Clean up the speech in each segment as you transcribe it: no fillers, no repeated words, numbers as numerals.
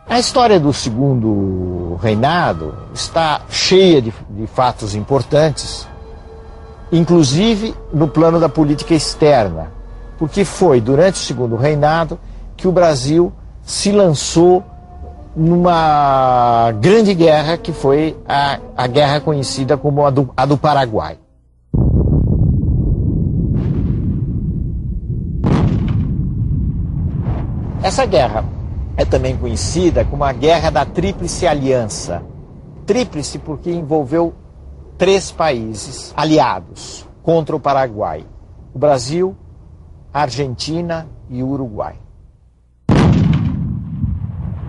A história do Segundo Reinado está cheia de fatos importantes, inclusive no plano da política externa, porque foi durante o Segundo Reinado que o Brasil se lançou numa grande guerra, que foi a guerra conhecida como a do Paraguai. Essa guerra é também conhecida como a Guerra da Tríplice Aliança. Tríplice porque envolveu 3 países aliados contra o Paraguai: o Brasil, a Argentina e o Uruguai.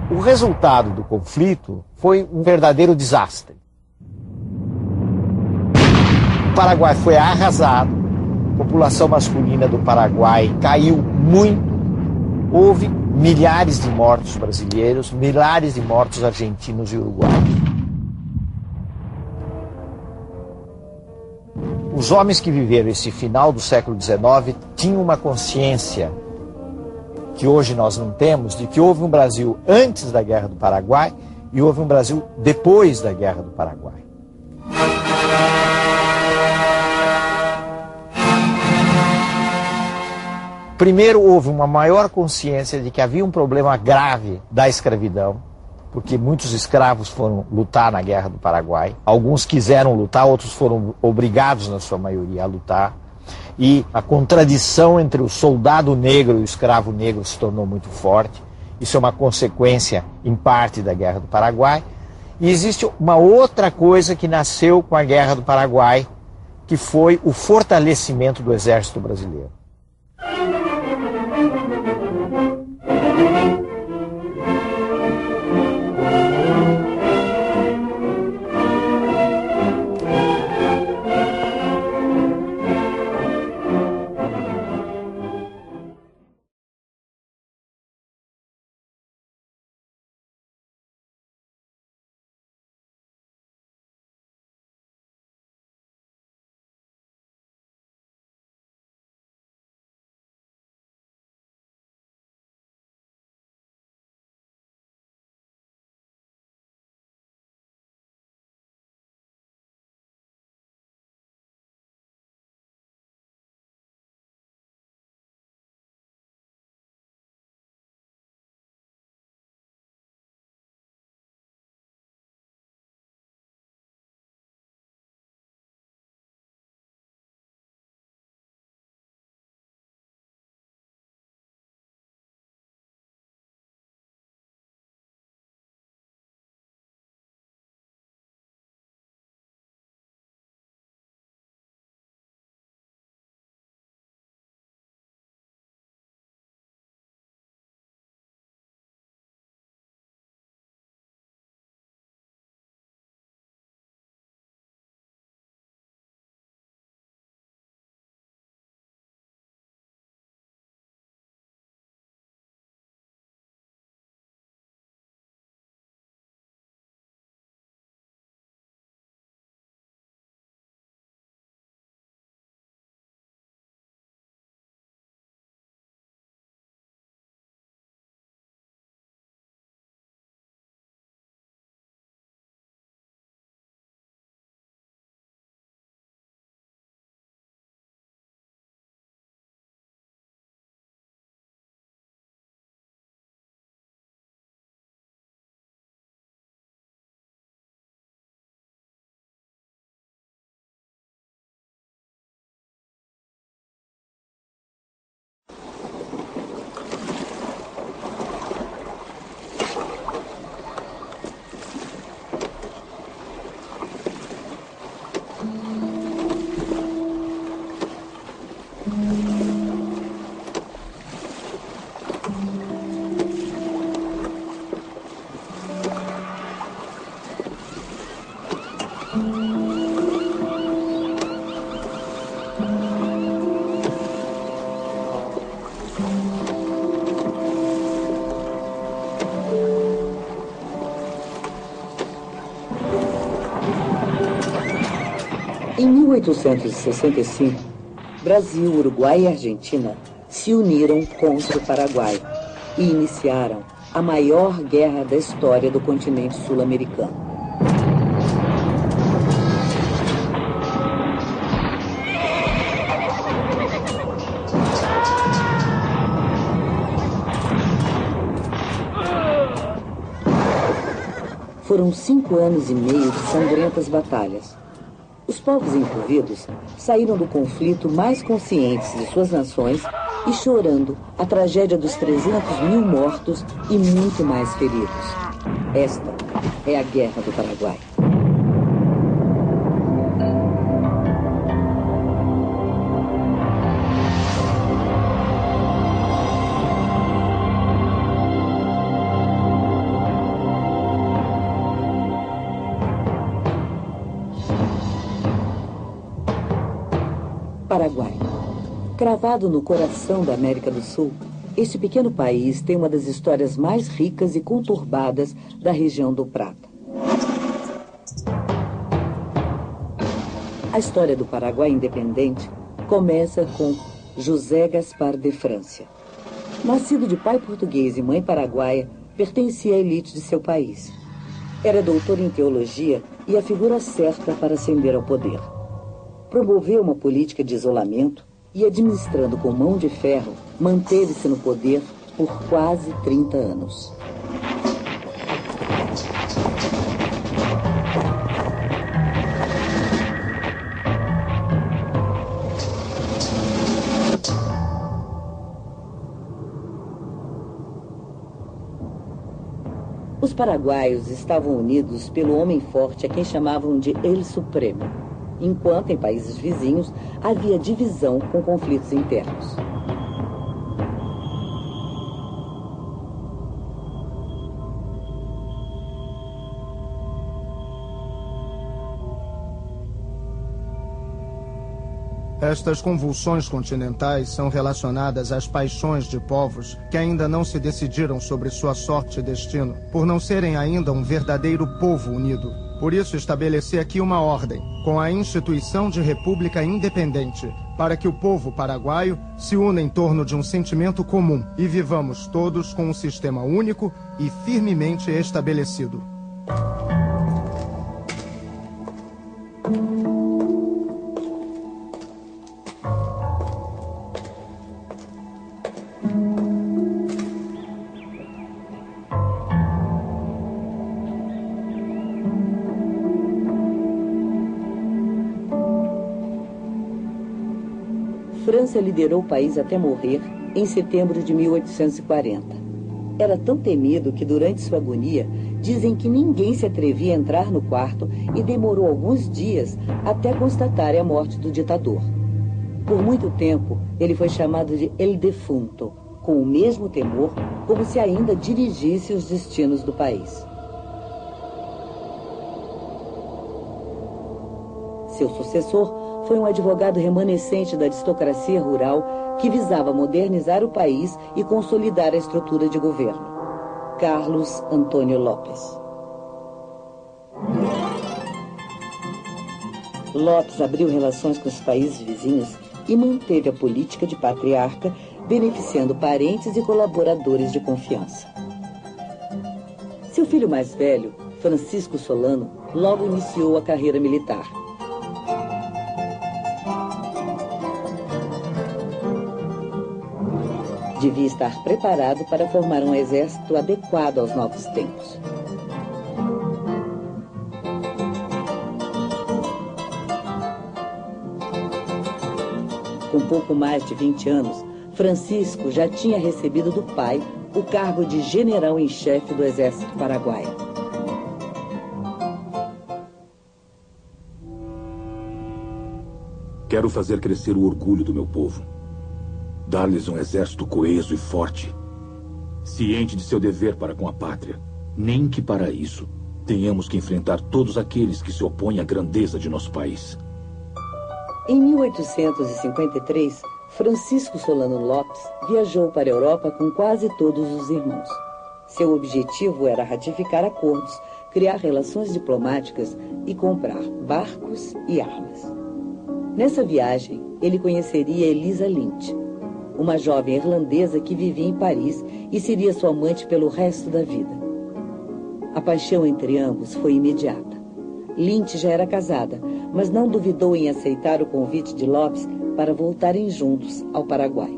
O resultado do conflito foi um verdadeiro desastre. O Paraguai foi arrasado, a população masculina do Paraguai caiu muito, houve milhares de mortos brasileiros, milhares de mortos argentinos e uruguaios. Os homens que viveram esse final do século XIX tinham uma consciência que hoje nós não temos, de que houve um Brasil antes da Guerra do Paraguai e houve um Brasil depois da Guerra do Paraguai. Primeiro, houve uma maior consciência de que havia um problema grave da escravidão, porque muitos escravos foram lutar na Guerra do Paraguai. Alguns quiseram lutar, outros foram obrigados, na sua maioria, a lutar. E a contradição entre o soldado negro e o escravo negro se tornou muito forte. Isso é uma consequência, em parte, da Guerra do Paraguai. E existe uma outra coisa que nasceu com a Guerra do Paraguai, que foi o fortalecimento do Exército Brasileiro. Em 1865, Brasil, Uruguai e Argentina se uniram contra o Paraguai e iniciaram a maior guerra da história do continente sul-americano. Foram 5 anos e meio de sangrentas batalhas. Os povos envolvidos saíram do conflito mais conscientes de suas nações e chorando a tragédia dos 300.000 mortos e muito mais feridos. Esta é a Guerra do Paraguai. Paraguai. Cravado no coração da América do Sul, este pequeno país tem uma das histórias mais ricas e conturbadas da região do Prata. A história do Paraguai independente começa com José Gaspar de Francia. Nascido de pai português e mãe paraguaia, pertencia à elite de seu país. Era doutor em teologia e a figura certa para ascender ao poder. Promoveu uma política de isolamento e, administrando com mão de ferro, manteve-se no poder por quase 30 anos. Os paraguaios estavam unidos pelo homem forte a quem chamavam de El Supremo, enquanto em países vizinhos havia divisão com conflitos internos. Estas convulsões continentais são relacionadas às paixões de povos que ainda não se decidiram sobre sua sorte e destino, por não serem ainda um verdadeiro povo unido. Por isso, estabeleci aqui uma ordem, com a instituição de república independente, para que o povo paraguaio se una em torno de um sentimento comum e vivamos todos com um sistema único e firmemente estabelecido. França liderou o país até morrer em setembro de 1840. Era tão temido que, durante sua agonia, dizem que ninguém se atrevia a entrar no quarto e demorou alguns dias até constatar a morte do ditador. Por muito tempo, ele foi chamado de El Defunto, com o mesmo temor, como se ainda dirigisse os destinos do país. Seu sucessor foi um advogado remanescente da aristocracia rural que visava modernizar o país e consolidar a estrutura de governo. Carlos Antônio Lopes. Lopes abriu relações com os países vizinhos e manteve a política de patriarca, beneficiando parentes e colaboradores de confiança. Seu filho mais velho, Francisco Solano, logo iniciou a carreira militar. Devia estar preparado para formar um exército adequado aos novos tempos. Com pouco mais de 20 anos, Francisco já tinha recebido do pai o cargo de general-em-chefe do exército paraguaio. Quero fazer crescer o orgulho do meu povo. Dar-lhes um exército coeso e forte, ciente de seu dever para com a pátria, nem que para isso tenhamos que enfrentar todos aqueles que se opõem à grandeza de nosso país. Em 1853, Francisco Solano Lopes viajou para a Europa com quase todos os irmãos. Seu objetivo era ratificar acordos, criar relações diplomáticas e comprar barcos e armas. Nessa viagem, ele conheceria Elisa Lynch. uma jovem irlandesa que vivia em Paris e seria sua amante pelo resto da vida. A paixão entre ambos foi imediata. Lynch já era casada, mas não duvidou em aceitar o convite de Lopes para voltarem juntos ao Paraguai.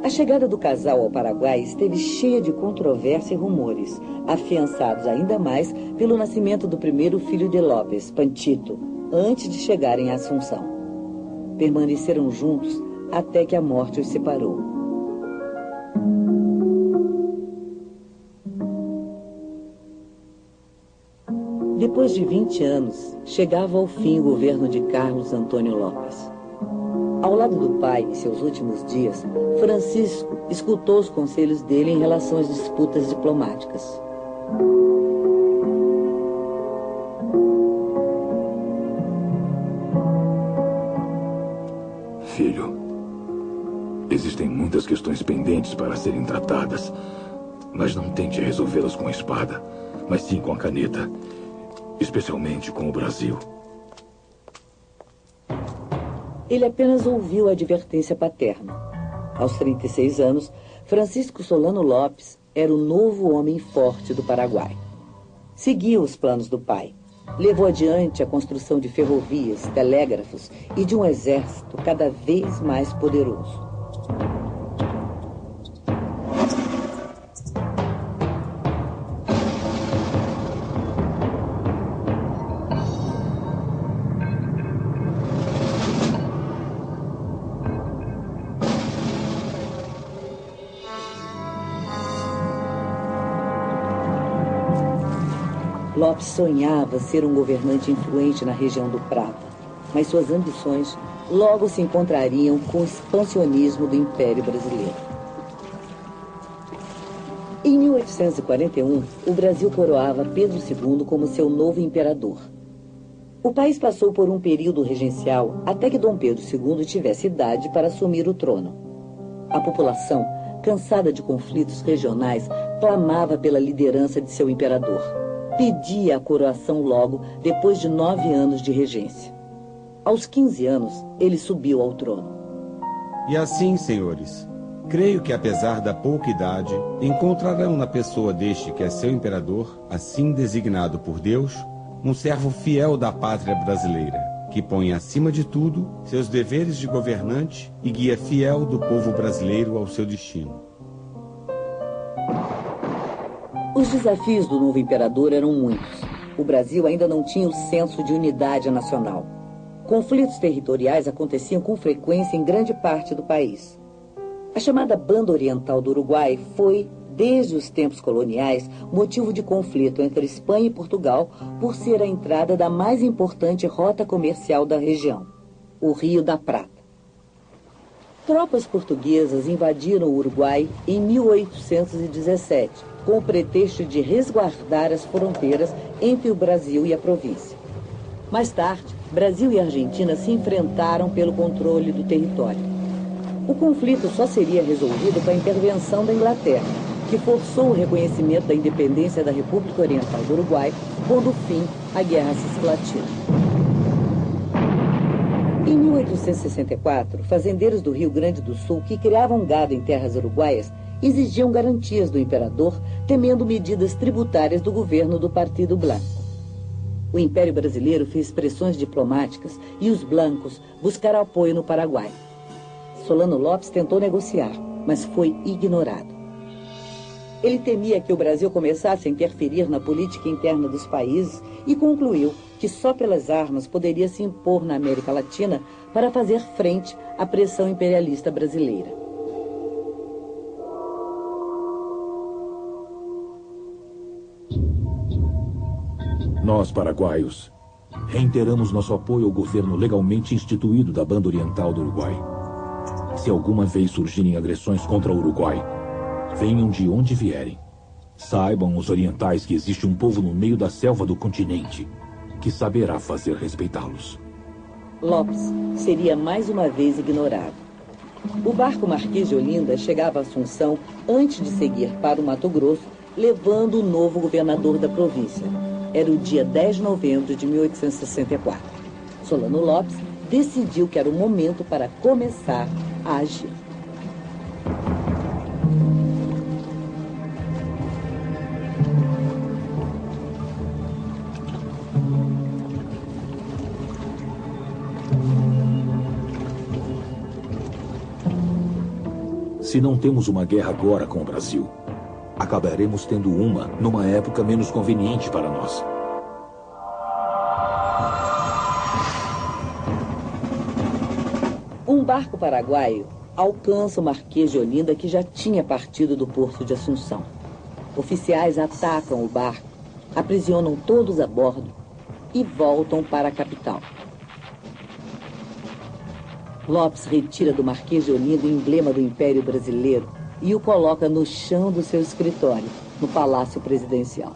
A chegada do casal ao Paraguai esteve cheia de controvérsia e rumores, afiançados ainda mais pelo nascimento do primeiro filho de Lopes, Panchito, antes de chegarem à Assunção. Permaneceram juntos até que a morte os separou. Depois de 20 anos, chegava ao fim o governo de Carlos Antônio Lopes. Ao lado do pai, em seus últimos dias, Francisco escutou os conselhos dele em relação às disputas diplomáticas. Filho, existem muitas questões pendentes para serem tratadas, mas não tente resolvê-las com a espada, mas sim com a caneta. Especialmente com o Brasil. Ele apenas ouviu a advertência paterna. Aos 36 anos, Francisco Solano Lopes era o novo homem forte do Paraguai. Seguiu os planos do pai. Levou adiante a construção de ferrovias, telégrafos e de um exército cada vez mais poderoso. Lopes sonhava ser um governante influente na região do Prata, mas suas ambições logo se encontrariam com o expansionismo do Império Brasileiro. Em 1841, o Brasil coroava Pedro II como seu novo imperador. O país passou por um período regencial até que Dom Pedro II tivesse idade para assumir o trono. A população, cansada de conflitos regionais, clamava pela liderança de seu imperador. Pedia a coroação logo, depois de 9 anos de regência. Aos 15 anos, ele subiu ao trono. E assim, senhores, creio que apesar da pouca idade, encontrarão na pessoa deste que é seu imperador, assim designado por Deus, um servo fiel da pátria brasileira, que põe acima de tudo seus deveres de governante e guia fiel do povo brasileiro ao seu destino. Os desafios do novo imperador eram muitos. O Brasil ainda não tinha o senso de unidade nacional. Conflitos territoriais aconteciam com frequência em grande parte do país. A chamada Banda Oriental do Uruguai foi, desde os tempos coloniais, motivo de conflito entre Espanha e Portugal por ser a entrada da mais importante rota comercial da região, o Rio da Prata. Tropas portuguesas invadiram o Uruguai em 1817, com o pretexto de resguardar as fronteiras entre o Brasil e a província. Mais tarde, Brasil e Argentina se enfrentaram pelo controle do território. O conflito só seria resolvido com a intervenção da Inglaterra, que forçou o reconhecimento da independência da República Oriental do Uruguai, pondo fim à Guerra Cisplatina. Em 1864, fazendeiros do Rio Grande do Sul que criavam gado em terras uruguaias exigiam garantias do imperador, temendo medidas tributárias do governo do Partido Blanco. O Império Brasileiro fez pressões diplomáticas e os blancos buscaram apoio no Paraguai. Solano Lopes tentou negociar, mas foi ignorado. Ele temia que o Brasil começasse a interferir na política interna dos países e concluiu que só pelas armas poderia se impor na América Latina para fazer frente à pressão imperialista brasileira. Nós, paraguaios, reiteramos nosso apoio ao governo legalmente instituído da Banda Oriental do Uruguai. Se alguma vez surgirem agressões contra o Uruguai, venham de onde vierem. Saibam os orientais que existe um povo no meio da selva do continente que saberá fazer respeitá-los. Lopes seria mais uma vez ignorado. O barco Marquês de Olinda chegava a Assunção antes de seguir para o Mato Grosso, levando o novo governador da província. Era o dia 10 de novembro de 1864. Solano Lopes decidiu que era o momento para começar a agir. Se não temos uma guerra agora com o Brasil, acabaremos tendo uma numa época menos conveniente para nós. Um barco paraguaio alcança o Marquês de Olinda, que já tinha partido do porto de Assunção. Oficiais atacam o barco, aprisionam todos a bordo e voltam para a capital. Lopes retira do Marquês de Olinda o emblema do Império Brasileiro e o coloca no chão do seu escritório, no Palácio Presidencial.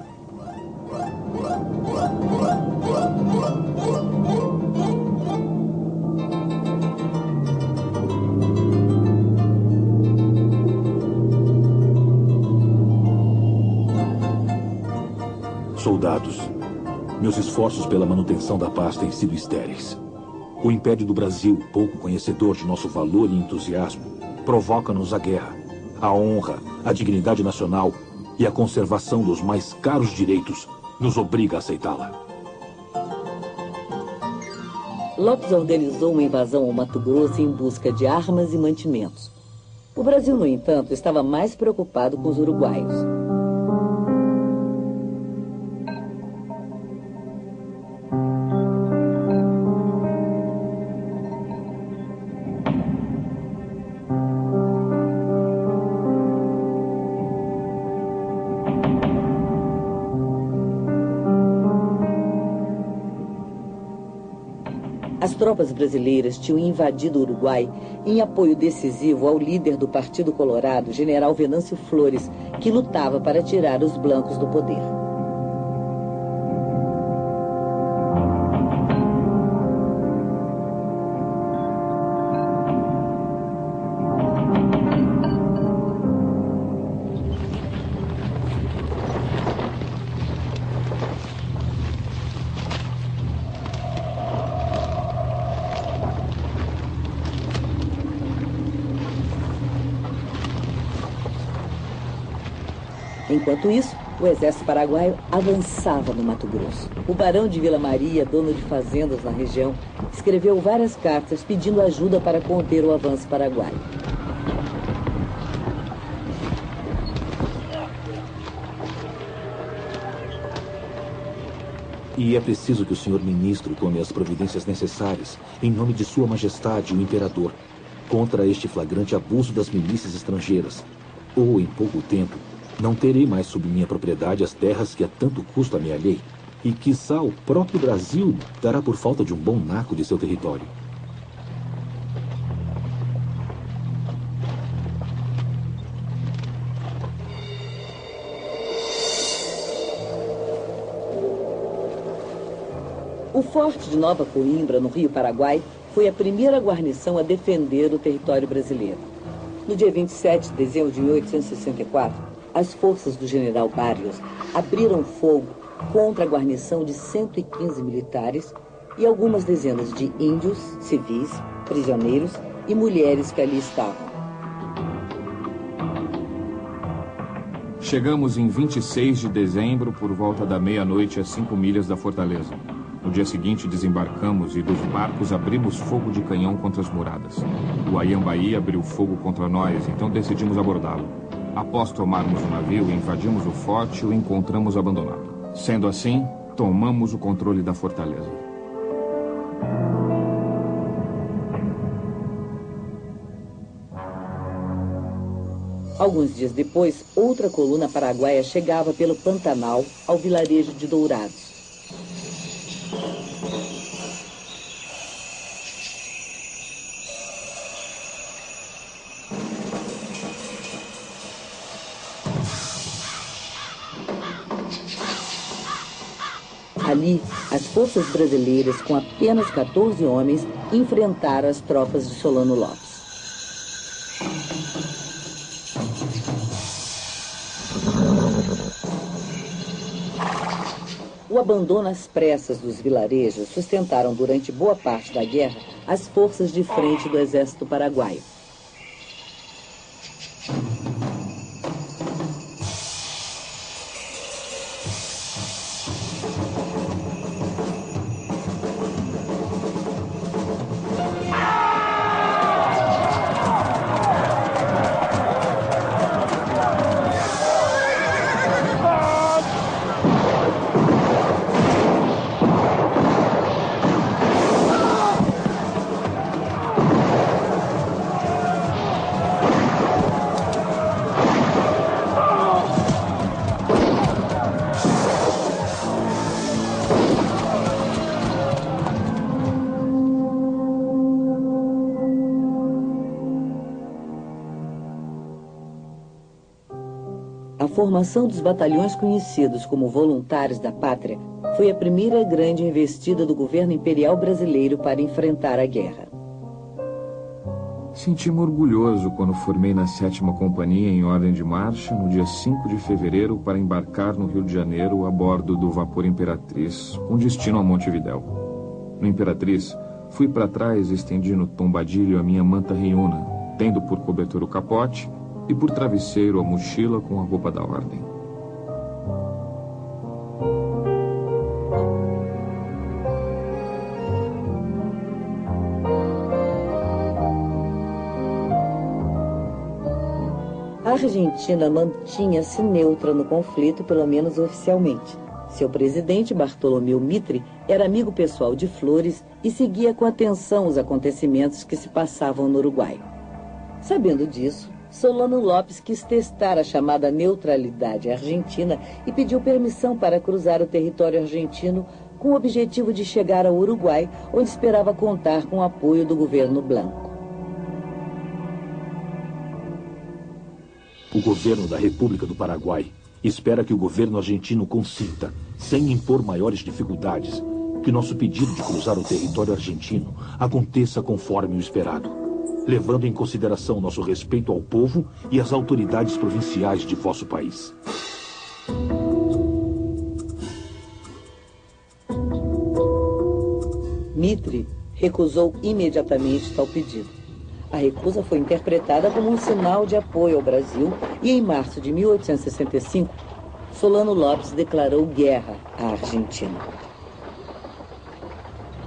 Soldados, meus esforços pela manutenção da paz têm sido estéreis. O Império do Brasil, pouco conhecedor de nosso valor e entusiasmo, provoca-nos a guerra, a honra, a dignidade nacional e a conservação dos mais caros direitos nos obriga a aceitá-la. Lopes organizou uma invasão ao Mato Grosso em busca de armas e mantimentos. O Brasil, no entanto, estava mais preocupado com os uruguaios. As tropas brasileiras tinham invadido o Uruguai em apoio decisivo ao líder do Partido Colorado, general Venâncio Flores, que lutava para tirar os blancos do poder. Enquanto isso, o exército paraguaio avançava no Mato Grosso. O barão de Vila Maria, dono de fazendas na região, escreveu várias cartas pedindo ajuda para conter o avanço paraguaio. E é preciso que o senhor ministro tome as providências necessárias, em nome de Sua Majestade, o Imperador, contra este flagrante abuso das milícias estrangeiras. Ou, em pouco tempo, não terei mais sob minha propriedade as terras que a tanto custo amealhei, e quiçá o próprio Brasil dará por falta de um bom naco de seu território. O Forte de Nova Coimbra, no Rio Paraguai, foi a primeira guarnição a defender o território brasileiro. No dia 27 de dezembro de 1864, as forças do general Barrios abriram fogo contra a guarnição de 115 militares e algumas dezenas de índios, civis, prisioneiros e mulheres que ali estavam. Chegamos em 26 de dezembro por volta da meia-noite a 5 milhas da fortaleza. No dia seguinte desembarcamos e dos barcos abrimos fogo de canhão contra as muradas. O Ayambaí abriu fogo contra nós, então decidimos abordá-lo. Após tomarmos o navio, invadimos o forte e o encontramos abandonado. Sendo assim, tomamos o controle da fortaleza. Alguns dias depois, outra coluna paraguaia chegava pelo Pantanal ao vilarejo de Dourados. Ali, as forças brasileiras, com apenas 14 homens, enfrentaram as tropas de Solano Lopes. O abandono às pressas dos vilarejos sustentaram durante boa parte da guerra as forças de frente do exército paraguaio. formação dos batalhões conhecidos como Voluntários da Pátria foi a primeira grande investida do governo imperial brasileiro para enfrentar a guerra. Senti-me orgulhoso quando formei na 7ª Companhia em ordem de marcha no dia 5 de fevereiro para embarcar no Rio de Janeiro a bordo do vapor Imperatriz, com destino a Montevidéu. No Imperatriz, fui para trás e estendi no tombadilho a minha manta reiúna, tendo por cobertor o capote e por travesseiro a mochila com a roupa da ordem. A Argentina mantinha-se neutra no conflito, pelo menos oficialmente. Seu presidente, Bartolomeu Mitre, era amigo pessoal de Flores e seguia com atenção os acontecimentos que se passavam no Uruguai. Sabendo disso, Solano Lopes quis testar a chamada neutralidade argentina e pediu permissão para cruzar o território argentino com o objetivo de chegar ao Uruguai, onde esperava contar com o apoio do governo Blanco. O governo da República do Paraguai espera que o governo argentino consinta, sem impor maiores dificuldades, que nosso pedido de cruzar o território argentino aconteça conforme o esperado, levando em consideração nosso respeito ao povo e às autoridades provinciais de vosso país. Mitre recusou imediatamente tal pedido. A recusa foi interpretada como um sinal de apoio ao Brasil e, em março de 1865, Solano Lopes declarou guerra à Argentina.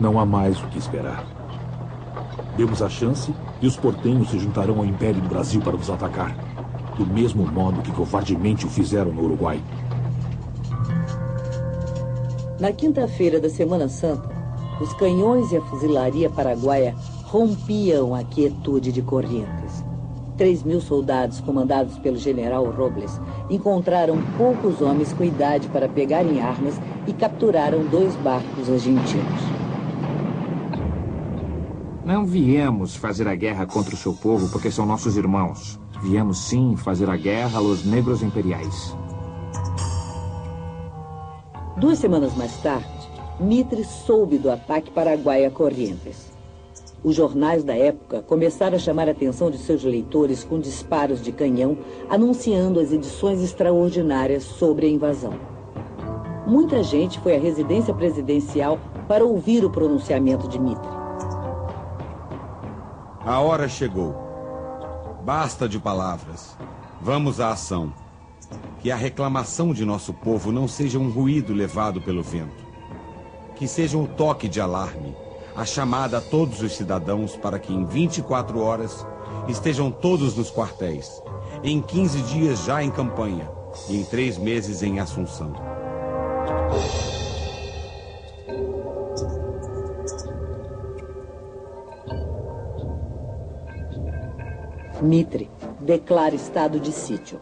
Não há mais o que esperar. Demos a chance e os portenhos se juntarão ao Império do Brasil para nos atacar, do mesmo modo que covardemente o fizeram no Uruguai. Na quinta-feira da Semana Santa, os canhões e a fuzilaria paraguaia rompiam a quietude de Corrientes. 3.000 soldados, comandados pelo general Robles, encontraram poucos homens com idade para pegarem armas e capturaram 2 barcos argentinos. Não viemos fazer a guerra contra o seu povo porque são nossos irmãos. Viemos sim fazer a guerra aos negros imperiais. 2 semanas mais tarde, Mitre soube do ataque paraguaio a Corrientes. Os jornais da época começaram a chamar a atenção de seus leitores com disparos de canhão, anunciando as edições extraordinárias sobre a invasão. Muita gente foi à residência presidencial para ouvir o pronunciamento de Mitre. A hora chegou. Basta de palavras. Vamos à ação. Que a reclamação de nosso povo não seja um ruído levado pelo vento. Que seja um toque de alarme, a chamada a todos os cidadãos para que em 24 horas estejam todos nos quartéis, em 15 dias já em campanha e em 3 meses em Assunção. Mitre declara estado de sítio.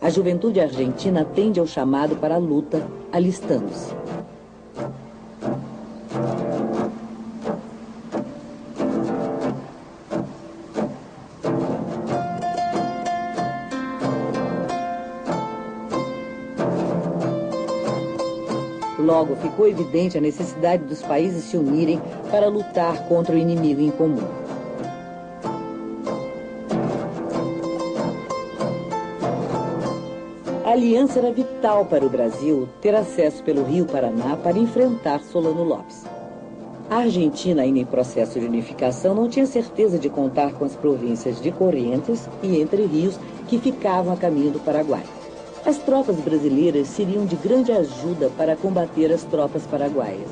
A juventude argentina atende ao chamado para a luta, alistando-se. Logo ficou evidente a necessidade dos países se unirem para lutar contra o inimigo em comum. A aliança era vital para o Brasil ter acesso pelo Rio Paraná para enfrentar Solano Lopes. A Argentina, ainda em processo de unificação, não tinha certeza de contar com as províncias de Corrientes e Entre Rios, que ficavam a caminho do Paraguai. As tropas brasileiras seriam de grande ajuda para combater as tropas paraguaias.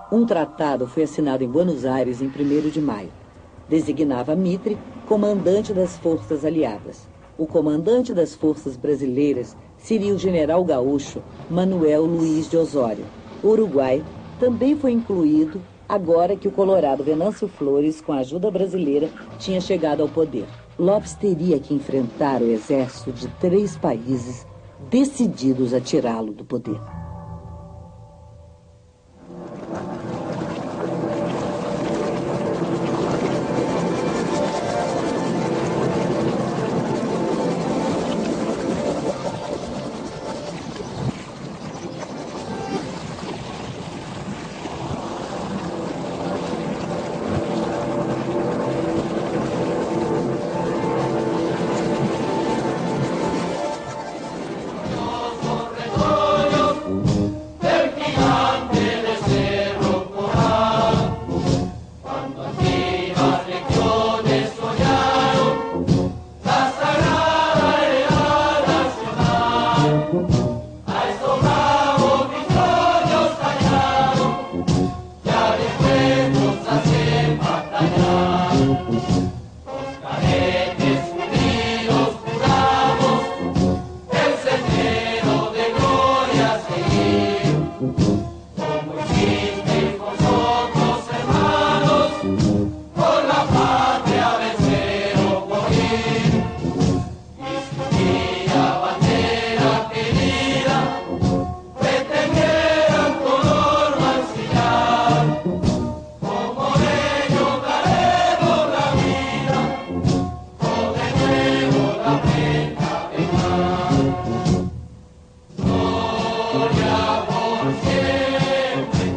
Um tratado foi assinado em Buenos Aires em 1º de maio. Designava Mitre comandante das forças aliadas. O comandante das forças brasileiras seria o general gaúcho Manuel Luiz de Osório. O Uruguai também foi incluído agora que o colorado Venâncio Flores, com a ajuda brasileira, tinha chegado ao poder. Lopes teria que enfrentar o exército de 3 países decididos a tirá-lo do poder. Gloria por siempre.